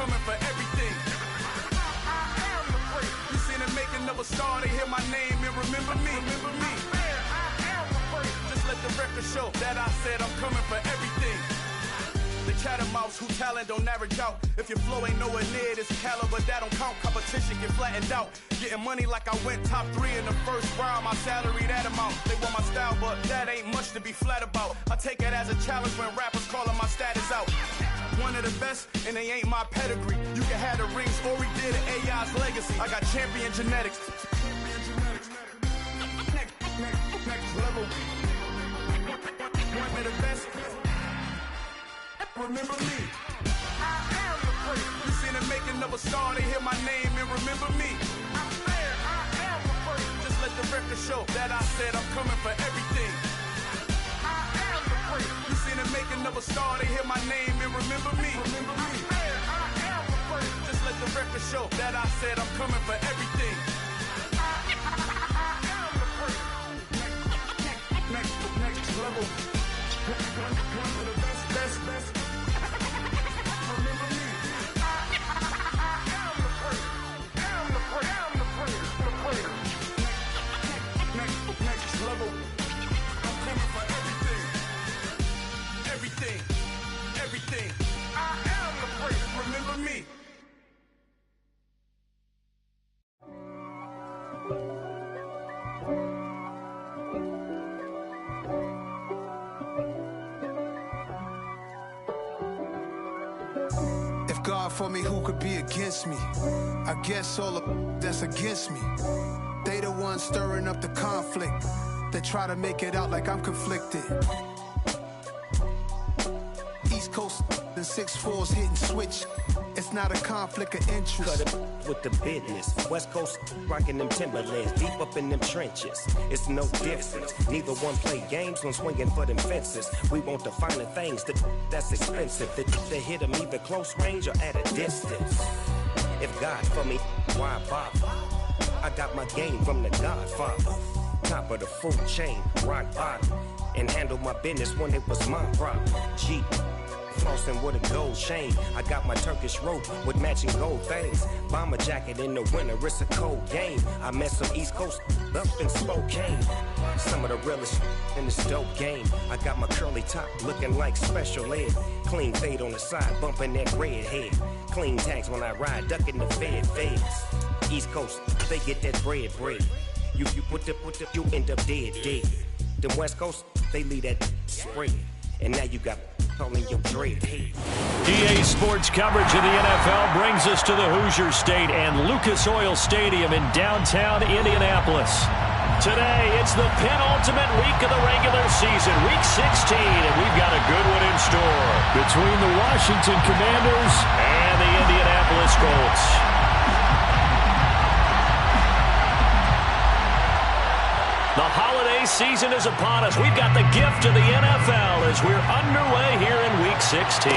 coming for everything. You seen the making of a star, they hear my name and remember me. Just let the record show that I said I'm coming for everything. The catamounts who talent don't average out. If your flow ain't nowhere near this caliber, that don't count. Competition get flattened out. Getting money like I went top 3 in the first round. My salary that amount. They want my style, but that ain't much to be flat about. I take it as a challenge when rappers calling my status out. One of the best, and they ain't my pedigree. You can have the rings, or we did it, AI's legacy. I got champion genetics. Next level. One of the best. Remember me. You seen the making of a star, they hear my name and remember me. Just let the record show that I said I'm coming for everything. You seen the making of a star, they hear my name and remember me. Just let the record show that I said I'm coming for everything. Next level. One of the best. Remember me. Next level. I'm coming for everything. Everything. I am the great. Remember me. God for me, who could be against me? I guess all of that's against me. They the ones stirring up the conflict. They try to make it out like I'm conflicted. East Coast and 6'4's hitting switch. It's not a conflict of interest. Cut it with the business. West Coast rocking them Timberlands, deep up in them trenches. It's no difference. Neither one play games when swinging for them fences. We want the finer things that's expensive. They hit them either close range or at a distance. If God for me, why bother? I got my game from the Godfather. Top of the food chain, rock bottom. And handle my business when it was my problem. Jeep. Flossing with a gold chain. I got my Turkish rope with matching gold things. Bomber jacket in the winter, it's a cold game. I met some East Coast up in Spokane. Some of the realest in this dope game. I got my curly top looking like special ed. Clean fade on the side, bumping that red head. Clean tags when I ride, ducking the feds. East Coast, they get that bread. You put the, you end up dead. Then West Coast, they leave that spread. And now you got calling your dread head. EA Sports coverage of the NFL brings us to the Hoosier State and Lucas Oil Stadium in downtown Indianapolis. Today, it's the penultimate week of the regular season, week 16, and we've got a good one in store between the Washington Commanders and the Indianapolis Colts. The holiday season is upon us. We've got the gift of the NFL as we're underway here in Week 16.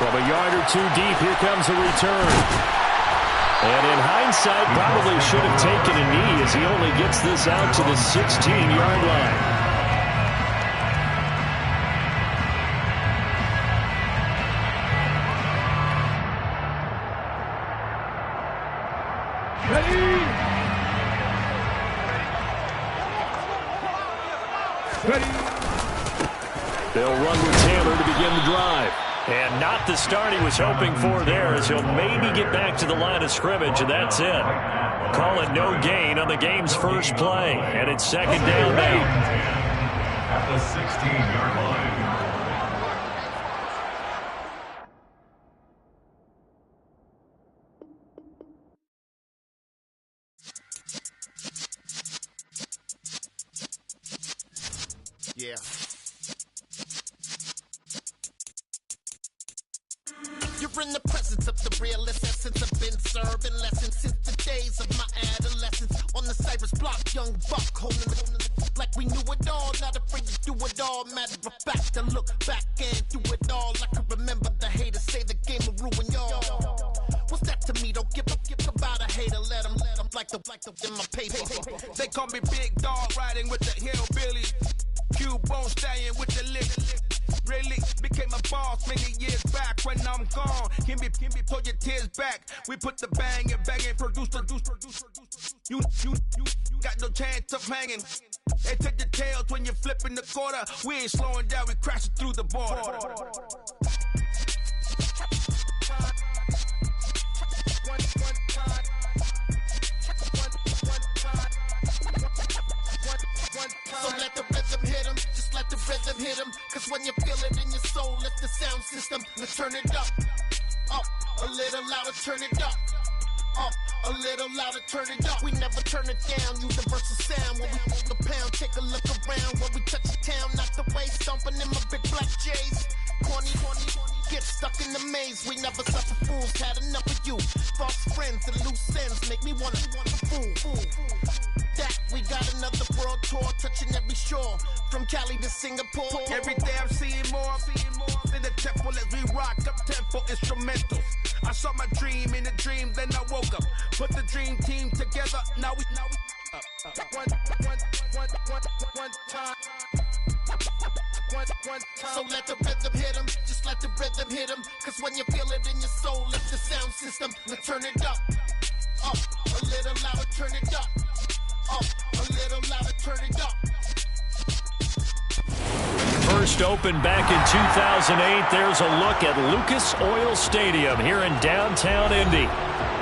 From a yard or two deep, here comes a return. And in hindsight, probably should have taken a knee as he only gets this out to the 16-yard line. They'll run with Taylor to begin the drive. And not the start he was hoping for there, as he'll maybe get back to the line of scrimmage, and that's it. Call it no gain on the game's first play, and it's second down now. At the 16-yard line. Yeah. You're in the presence of the realest essence. I've been serving lessons since the days of my adolescence. On the Cypress block, young buck holding the like we knew it all. Not afraid to do it all. Matter of fact, to look back and do it all. I can remember the haters say the game will ruin y'all. What's that to me? Don't give about a hater. Let them like the in my paper. They call me Big Dog, riding with the hillbillies. Cube bone stallion with the lick. really became a boss many years back. When I'm gone, can be pull your tears back. We put the bang and produce. You got no chance of hanging. They take the tails when you're flipping the quarter. We ain't slowing down, we crashing through the border. So let the rhythm hit him, just let the rhythm hit him. Cause when you feel it in your soul, lift the sound system. Let's turn it up, a little louder, turn it up. A little louder, turn it up. We never turn it down. Universal sound when we move the pound. Take a look around when we touch the town. Not the way stomping in my big black J's. Corny, get stuck in the maze. We never suffer fools. Had enough of you. False friends and loose ends make me wanna fool. That we got another world tour touching every shore from Cali to Singapore. Every day I'm seeing more in the temple as we rock up tempo instrumentals. I saw my dream in a dream, then I woke up. Put the dream team together. Now we one time. So let the rhythm hit him, just let the rhythm hit him. Cause when you feel it in your soul, lift the sound system. Let's turn it up, a little louder, turn it up, a little louder, turn it up. First opened back in 2008. There's a look at Lucas Oil Stadium here in downtown Indy.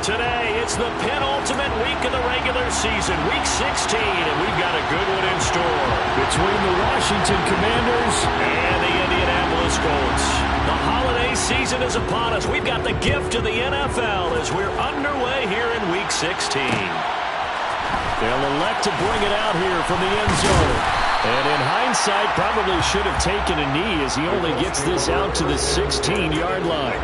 Today, it's the penultimate week of the regular season, week 16, and we've got a good one in store between the Washington Commanders and the Indianapolis Colts. The holiday season is upon us. We've got the gift of the NFL as we're underway here in week 16. They'll elect to bring it out here from the end zone. And in hindsight, probably should have taken a knee as he only gets this out to the 16-yard line.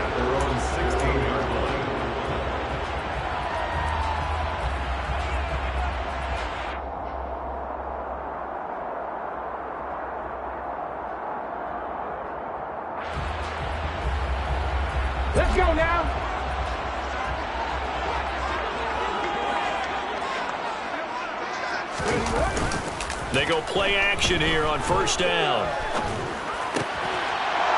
Let's go now. They go play action here on first down.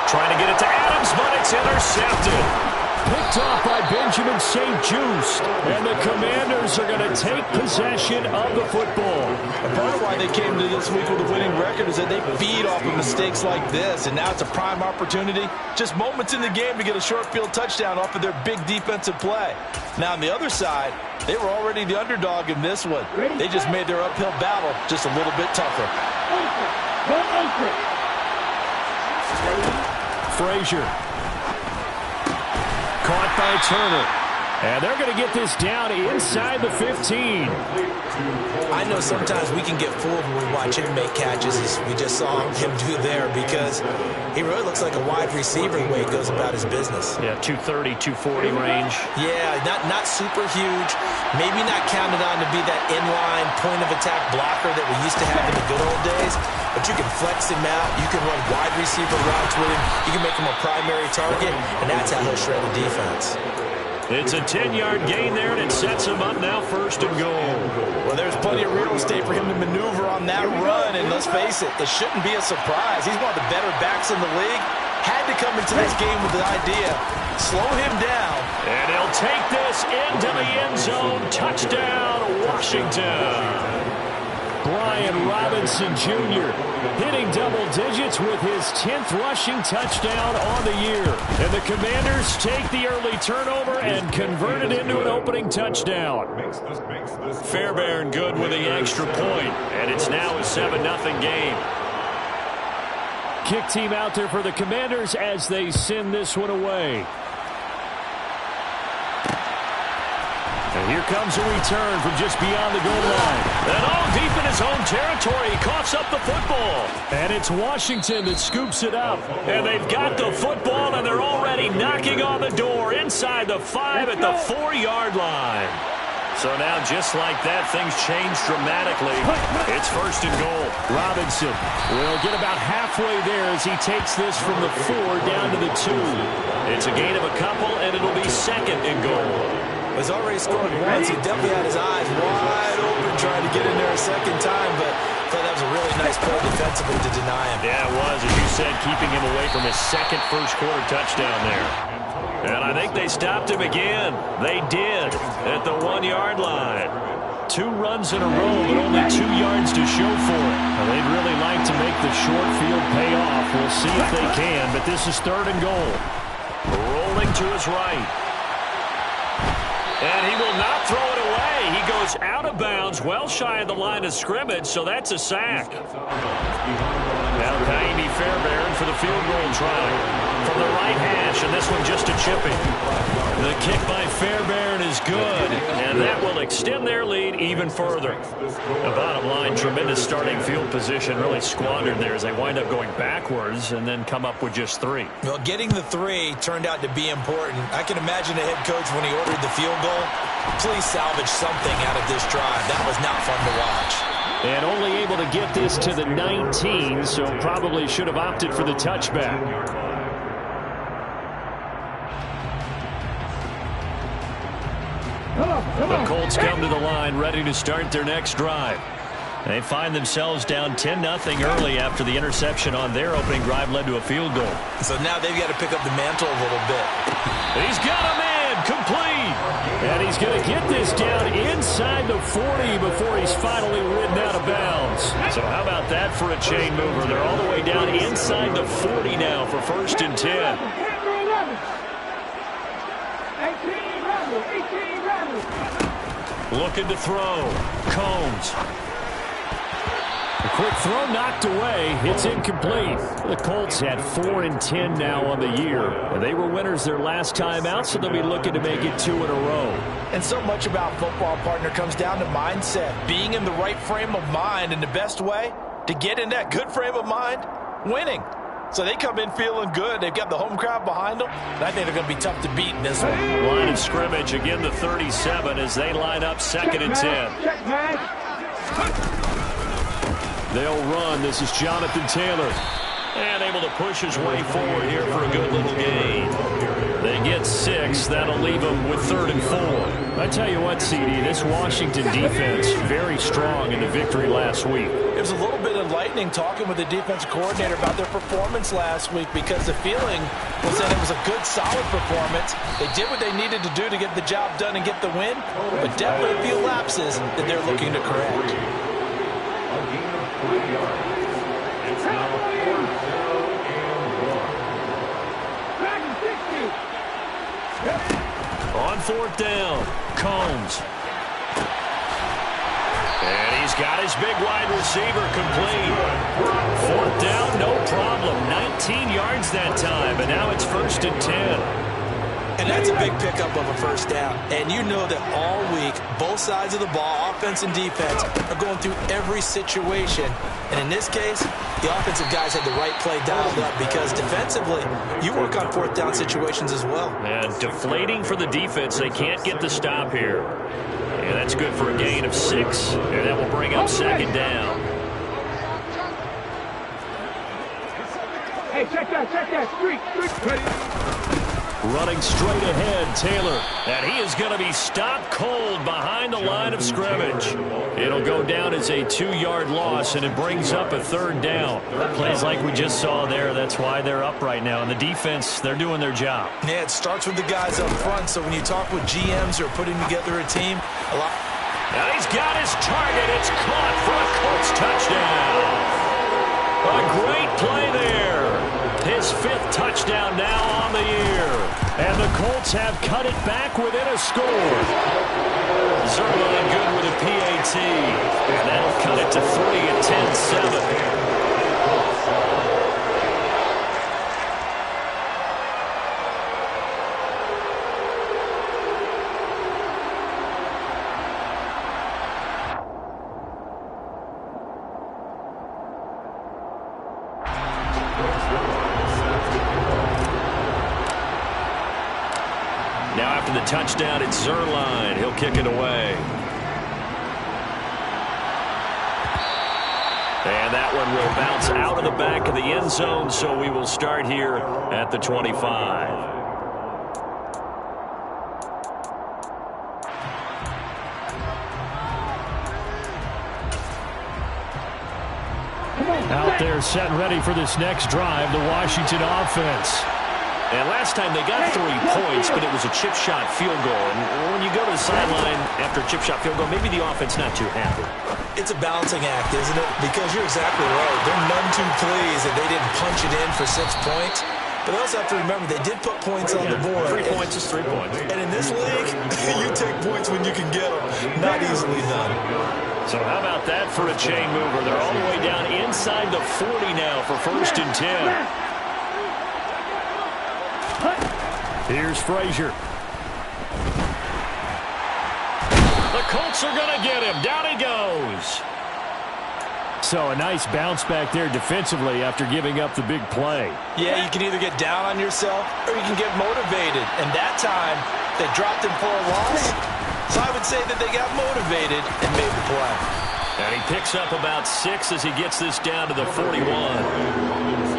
Trying to get it to Adams, but it's intercepted. Picked off by Benjamin St-Juste. And the Commanders are going to take possession of the football. And part of why they came to this week with a winning record is that they feed off of mistakes like this. And now it's a prime opportunity. Just moments in the game to get a short field touchdown off of their big defensive play. Now on the other side, they were already the underdog in this one. They just made their uphill battle just a little bit tougher. Frazier. Caught by Turner. And they're going to get this down inside the 15. I know sometimes we can get fooled when we watch him make catches, as we just saw him do there, because he really looks like a wide receiver the way he goes about his business. Yeah, 230, 240 range. Yeah, not super huge. Maybe not counted on to be that inline point-of-attack blocker that we used to have in the good old days. But you can flex him out. You can run wide receiver routes with him. You can make him a primary target, and that's how he'll shred the defense. It's a 10-yard gain there, and it sets him up now first and goal. Well, there's plenty of real estate for him to maneuver on that run, and let's face it shouldn't be a surprise. He's one of the better backs in the league. Had to come into this game with the idea, slow him down. And he'll take this into the end zone. Touchdown, Washington. Brian Robinson Jr. hitting double digits with his 10th rushing touchdown on the year. And the Commanders take the early turnover and convert it into an opening touchdown. Fairbairn good with the extra point, and it's now a 7-0 game. Kick team out there for the Commanders as they send this one away. And here comes a return from just beyond the goal line. And all deep in his own territory, he coughs up the football. And it's Washington that scoops it up. And they've got the football, and they're already knocking on the door inside the 5 at the 4-yard line. So now, just like that, things change dramatically. It's first and goal. Robinson will get about halfway there as he takes this from the 4 down to the 2. It's a gain of a couple, and it'll be second and goal. He's already scored once. He definitely had his eyes wide open trying to get in there a second time, but I thought that was a really nice play defensively to deny him. Yeah, it was, as you said, keeping him away from his second first-quarter touchdown there. And I think they stopped him again. They did at the 1-yard line. 2 runs in a row, but only 2 yards to show for it. Now, they'd really like to make the short field pay off. We'll see if they can, but this is 3rd and goal. Rolling to his right. And he will not throw it away. He goes out of bounds, well shy of the line of scrimmage, so that's a sack. Now Kaimi Fairbairn for the field goal try from the right hash, and this one just a chipping. The kick by Fairbairn is good, and that will extend their lead even further. The bottom line, tremendous starting field position, really squandered there as they wind up going backwards and then come up with just 3. Well, getting the 3 turned out to be important. I can imagine the head coach when he ordered the field goal, please salvage something out of this drive. That was not fun to watch. And only able to get this to the 19, so probably should have opted for the touchback. The Colts come to the line, ready to start their next drive. They find themselves down 10-0 early after the interception on their opening drive led to a field goal. So now they've got to pick up the mantle a little bit. He's got a man, complete. And he's going to get this down inside the 40 before he's finally ridden out of bounds. So how about that for a chain mover? They're all the way down inside the 40 now for 1st and 10. Looking to throw. Combs. A quick throw knocked away. It's incomplete. The Colts had 4 and 10 now on the year. They were winners their last time out, so they'll be looking to make it 2 in a row. And so much about football, partner, comes down to mindset. Being in the right frame of mind, and the best way to get in that good frame of mind, winning. So they come in feeling good. They've got the home crowd behind them. And I think they're going to be tough to beat in this one. Line of scrimmage, again the 37 as they line up 2nd and 10. They'll run. This is Jonathan Taylor. And able to push his way forward here for a good little gain. They get 6. That'll leave them with 3rd and 4. I tell you what, CD, this Washington defense very strong in the victory last week. It was a little bit enlightening talking with the defensive coordinator about their performance last week because the feeling was that it was a good, solid performance. They did what they needed to do to get the job done and get the win, but definitely a few lapses that they're looking to correct. On 4th down, Combs. And he's got his big wide receiver complete. 4th down, no problem. 19 yards that time, and now it's 1st and 10. And that's a big pickup of a 1st down. And you know that all week, both sides of the ball, offense and defense, are going through every situation. And in this case, the offensive guys had the right play dialed up because defensively, you work on 4th down situations as well. And deflating for the defense. They can't get the stop here. And that's good for a gain of 6. And that will bring up 2nd down. Hey, check that. Street. Running straight ahead, Taylor. And he is going to be stopped cold behind the line of scrimmage. It'll go down as a 2-yard loss, and it brings up a 3rd down. Plays like we just saw there. That's why they're up right now. And the defense, they're doing their job. Yeah, it starts with the guys up front. So when you talk with GMs who are putting together a team, a lot. Now he's got his target. It's caught for a Colts touchdown. A great play there. His 5th touchdown now on the year. And the Colts have cut it back within a score. Zerline good with a PAT. And that'll cut it to 3 at 10-7. Now after the touchdown, it's Zerline. He'll kick it away. And that one will bounce out of the back of the end zone, so we will start here at the 25. Out there set and ready for this next drive, the Washington offense. And last time they got 3 points, but it was a chip shot field goal. And when you go to the sideline after a chip shot field goal, maybe the offense not too happy. It's a balancing act, isn't it? Because you're exactly right. They're none too pleased that they didn't punch it in for 6 points. But they also have to remember they did put points on the board. 3 points is 3 points. And in this league, you take points when you can get them. Not easily done. So how about that for a chain mover? They're all the way down inside the 40 now for 1st and 10. Here's Frazier. The Colts are going to get him. Down he goes. So a nice bounce back there defensively after giving up the big play. Yeah, you can either get down on yourself or you can get motivated. And that time, they dropped him for a loss. So I would say that they got motivated and made the play. And he picks up about 6 as he gets this down to the 41.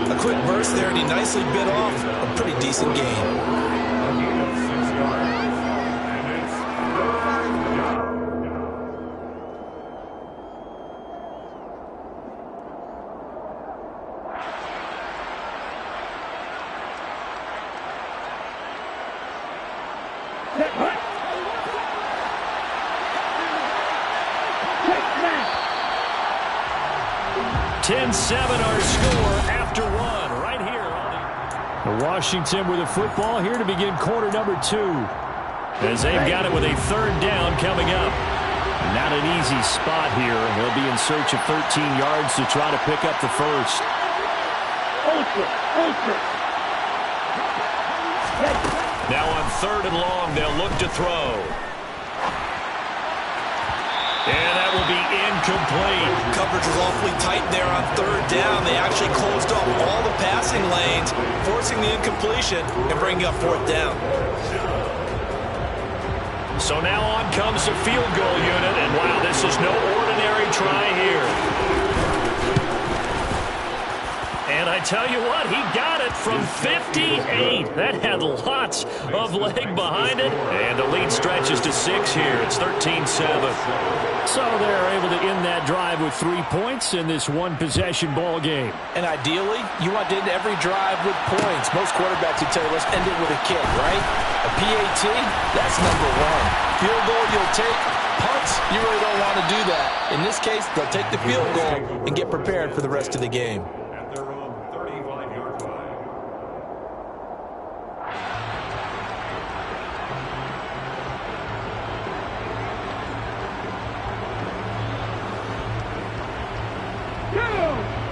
A quick burst there, and he nicely bit off a pretty decent game. Our score after 1 right here. The Washington with the football here to begin quarter number 2. As they've got it with a 3rd down coming up. Not an easy spot here. They'll be in search of 13 yards to try to pick up the first. Now on 3rd and long, they'll look to throw. And that will be incomplete. Coverage was awfully tight there on 3rd down. They actually closed off all the passing lanes, forcing the incompletion and bringing up 4th down. So now on comes the field goal unit, and wow, this is no ordinary try here. And I tell you what, he got it from 58. That had lots of leg behind it. And the lead stretches to 6 here. It's 13-7. So they're able to end that drive with 3 points in this one-possession ball game. And ideally, you want to end every drive with points. Most quarterbacks would tell you, let's end it with a kick, right? A PAT, that's number 1. Field goal you'll take. Punts, you really don't want to do that. In this case, they'll take the field goal and get prepared for the rest of the game.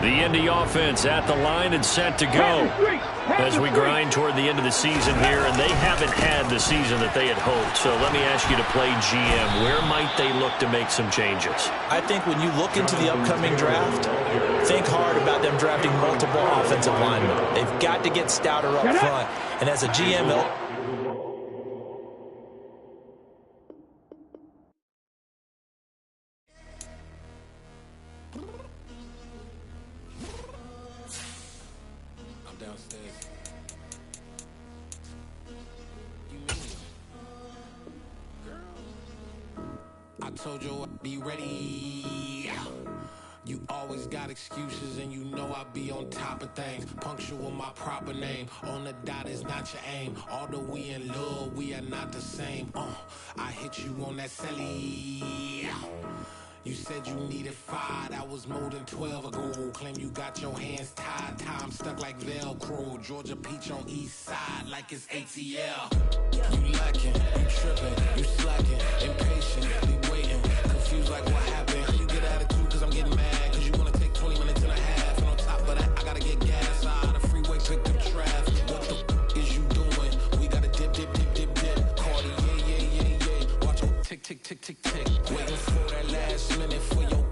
The Indy offense at the line and set to go as we grind toward the end of the season here, and they haven't had the season that they had hoped. So let me ask you to play GM. Where might they look to make some changes? I think when you look into the upcoming draft, think hard about them drafting multiple offensive linemen. They've got to get stouter up front. And as a GM, told you I'd be ready. You always got excuses and you know I be on top of things. Punctual my proper name. On the dot is not your aim. Although we in love, we are not the same. I hit you on that celly. You said you needed 5, that was more than 12 ago. Claim you got your hands tied, time stuck like Velcro. Georgia peach on east side like it's ATL. You lacking, you tripping, you slacking, impatient, be waiting, confused like what happened. You get attitude cause I'm getting mad, cause you wanna take 20 minutes and a half. And on top of that, I gotta get gas out of the freeway, pick up traffic. What the is you doing? We gotta dip, dip, dip, dip, dip. Cardi, yeah. Watch it tick, tick, tick, tick, tick. Waiting for that last minute for your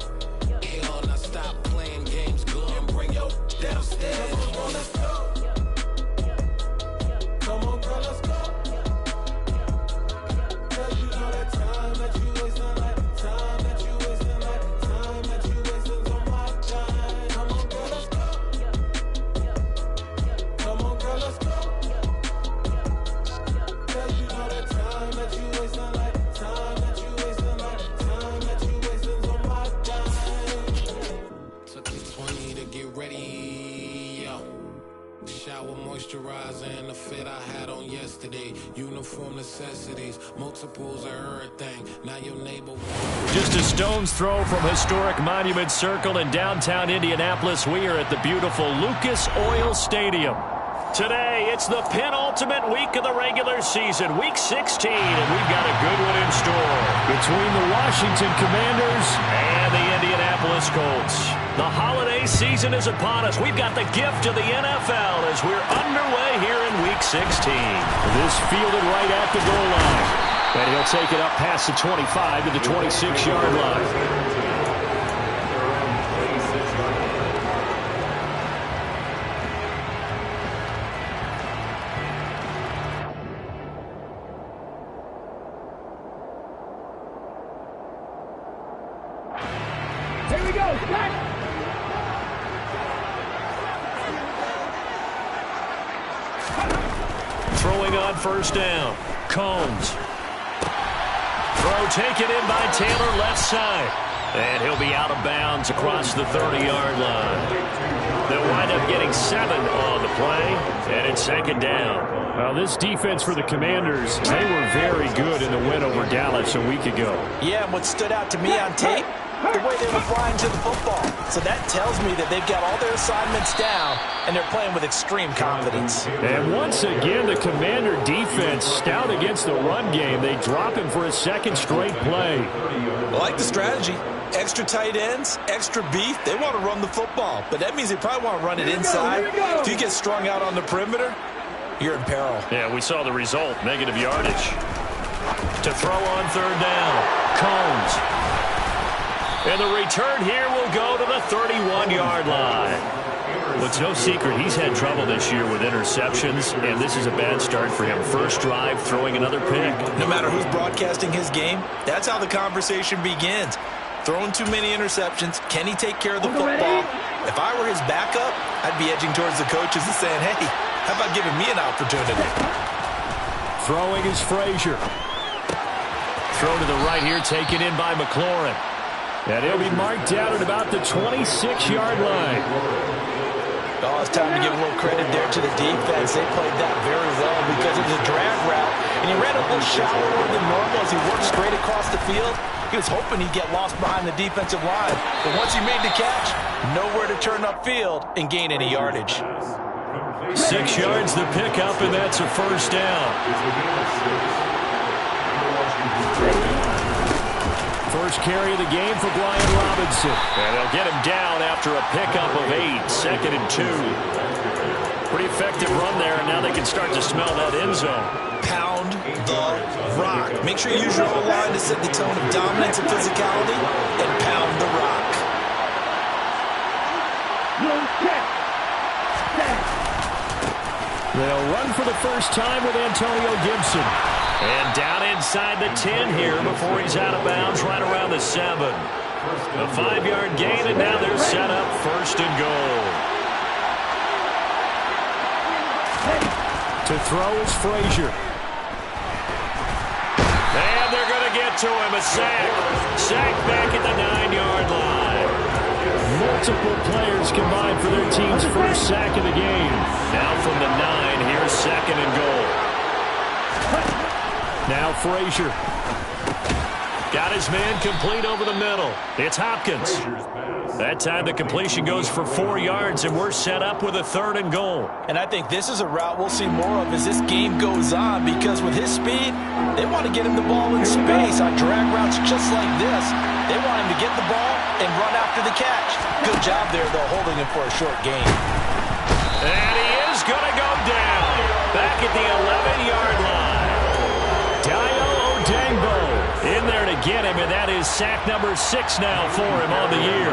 hell. Now stop playing games, good and bring your downstairs. Come on, let's go. Come on, girl, let's go. necessities, multiples of everything. Now your neighbor. Just a stone's throw from historic Monument Circle in downtown Indianapolis. We are at the beautiful Lucas Oil Stadium. Today, it's the penultimate week of the regular season, week 16, and we've got a good one in store between the Washington Commanders and the Indianapolis Colts. The holiday season is upon us. We've got the gift of the NFL as we're underway here in week 16. This fielded right at the goal line, and he'll take it up past the 25 to the 26-yard line. Here we go, Scott! Throwing on first down. Combs. Throw taken in by Taylor left side. And he'll be out of bounds across the 30-yard line. They'll wind up getting 7 on the play, and it's second down. Well, this defense for the Commanders, they were very good in the win over Dallas a week ago. Yeah, and what stood out to me on tape, the way they were flying to the football. So that tells me that they've got all their assignments down, and they're playing with extreme confidence. And once again, the Commander defense stout against the run game. They drop him for a second straight play. I like the strategy. Extra tight ends, extra beef. They want to run the football, but that means they probably want to run it inside. If you get strung out on the perimeter, you're in peril. Yeah, we saw the result, negative yardage. To throw on third down, Combs. And the return here will go to the 31-yard line. Well, it's no secret he's had trouble this year with interceptions, and this is a bad start for him. First drive, throwing another pick. No matter who's broadcasting his game, that's how the conversation begins. Throwing too many interceptions. Can he take care of the football? If I were his backup, I'd be edging towards the coaches and saying, hey, how about giving me an opportunity? Throwing is Frazier. Throw to the right here, taken in by McLaurin. And he'll be marked out at about the 26-yard line. Oh, it's time to give a little credit there to the defense. They played that very well because it was a drag route. And he ran a little shallower than normal as he worked straight across the field. He was hoping he'd get lost behind the defensive line. But once he made the catch, nowhere to turn upfield and gain any yardage. 6 yards the pickup, and that's a first down. First carry of the game for Brian Robinson. And they'll get him down after a pickup of 8, 2nd and 2. Pretty effective run there, and now they can start to smell that end zone. Pound the rock. Make sure you use your O-line to set the tone of dominance and physicality, and pound the rock. They'll run for the first time with Antonio Gibson. And down inside the 10 here before he's out of bounds, right around the 7. A 5-yard gain, and now they're set up first and goal. To throw is Frazier. And they're going to get to him. A sack. Sack back at the 9-yard line. Multiple players combined for their team's first sack of the game. Now from the 9, here's 2nd and goal. Now Frazier. Got his man complete over the middle. It's Hopkins. That time the completion goes for 4 yards, and we're set up with a 3rd and goal. And I think this is a route we'll see more of as this game goes on, because with his speed, they want to get him the ball in space on drag routes just like this. They want him to get the ball and run after the catch. Good job there, though, holding him for a short gain. And he is going to go down back at the 11-yard line. Dayo Odeyingbo in there to get him, and that is sack number 6 now for him on the year.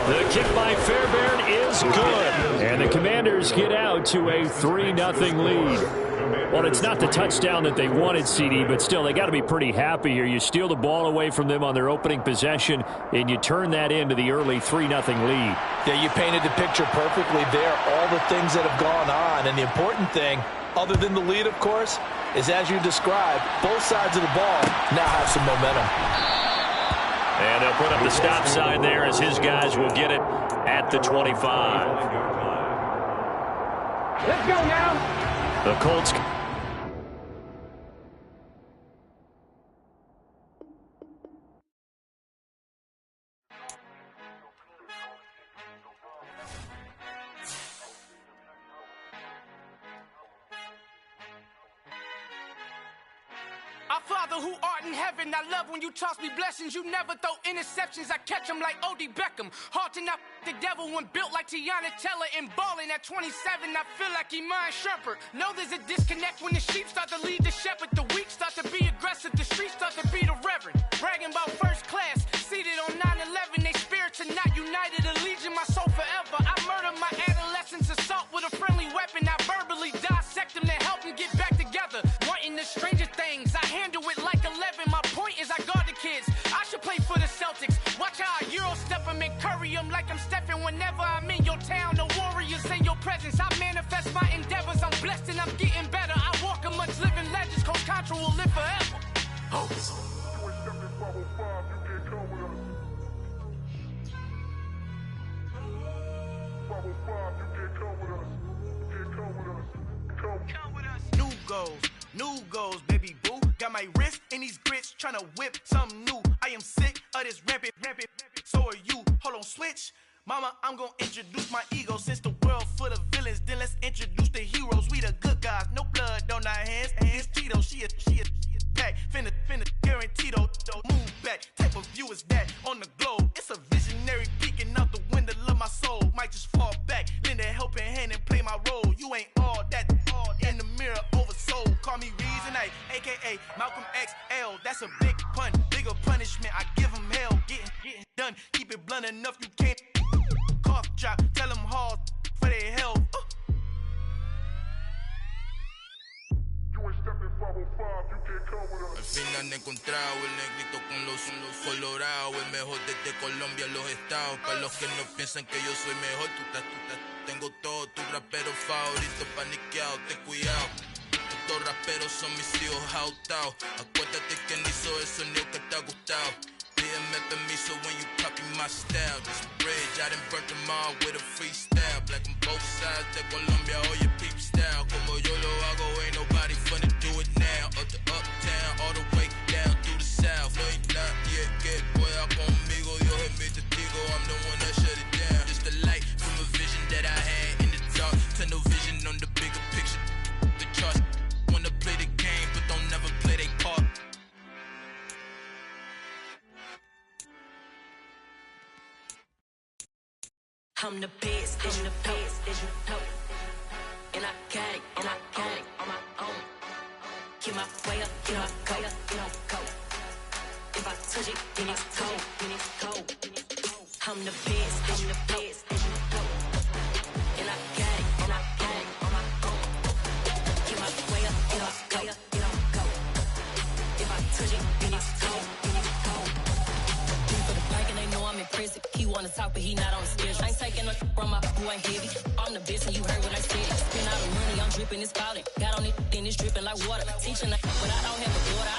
The kick by Fairbairn is good. And the Commanders get out to a 3-0 lead. Well, it's not the touchdown that they wanted, CD, but still, they got to be pretty happy here. You steal the ball away from them on their opening possession, and you turn that into the early 3-0 lead. Yeah, you painted the picture perfectly there, all the things that have gone on. And the important thing, other than the lead, of course, is as you described, both sides of the ball now have some momentum. And they'll put up the stop sign there as his guys will get it at the 25. Let's go now. The Colts. Our Father who art in heaven, I love when you toss me blessings. You never throw interceptions, I catch them like O.D. Beckham. Hard to not the devil when built like Tiana Teller and balling at 27. I feel like Iman Shumpert. Know there's a disconnect when the sheep start to lead the shepherd. The weak start to be aggressive, the streets start to be the reverend. Bragging about first class, seated on 9/11. They spirits are not united, a legion, my soul forever. I murder my adolescence, assault with a friendly weapon. I verbally dissect them to help them get back together. Wanting the stranger things, I handle it like 11. My point is I guard the kids. I should play for the Celtics. Watch how I Euro step them and curry them like I'm Stephen. Whenever I'm in your town, the Warriors in your presence. I manifest my endeavors. I'm blessed and I'm getting better. I walk amongst living legends. Coach Contra will live forever. New goals, baby boo. Got my wrist in these grits, tryna whip something new. I am sick of this rampant. So are you. Hold on, switch. Mama, I'm gonna introduce my ego. Since the world full of villains, then let's introduce the heroes. We the good guys, no blood on our hands. It's Tito, she is back. Finna, guaranteed, move back. Type of view is that on the globe? It's a visionary peeking out the window of my soul. Might just fall back, lend a helping hand and play my role. You ain't all that in the mirror oversold. Call me Reason A, aka Malcolm XL. That's a big pun, bigger punishment. I give him hell, getting done. Keep it blunt enough, you can't cough drop. Tell them hard for their health. Al fin han encontrado el negrito con los colorados, el mejor desde Colombia, los estados. Para los que no piensan que yo soy mejor, tengo todo, tu rapero favorito paniqueado, ten cuidado. Estos raperos son mis hijos jautados. Acuérdate quién hizo el sonido que te ha gustado. Pídeme permiso when you copy my style. This bridge, I done burnt them all with a freestyle. Black on both sides de Colombia, oye peep style. Como yo lo hago, ain't nobody finna do it now. Up to uptown, all the way down through the south. No hay nadie que pueda conmigo, Dios es mi testigo. I'm the one that shut it down. Just the light from a vision that I had in the dark. Tunnel vision on the bigger picture. The charts wanna play the game, but don't never play their part. I'm the best, I'm the best, as you know. And I got it, on my own. Get my way up, get my go. If I touch it, then it's cold. I'm the best, as you know. And I got it, on my own. Get my way up, get my go. If I touch it, then it's cold. For the bike and they know I'm impressive. He wanna talk, but he not on the schedule. I ain't taking no from my who ain't heavy. I'm the best and you heard what I said. Spend all the money, I'm dripping, it's falling. Got on it, then it's dripping like water. Teaching but I don't have a daughter.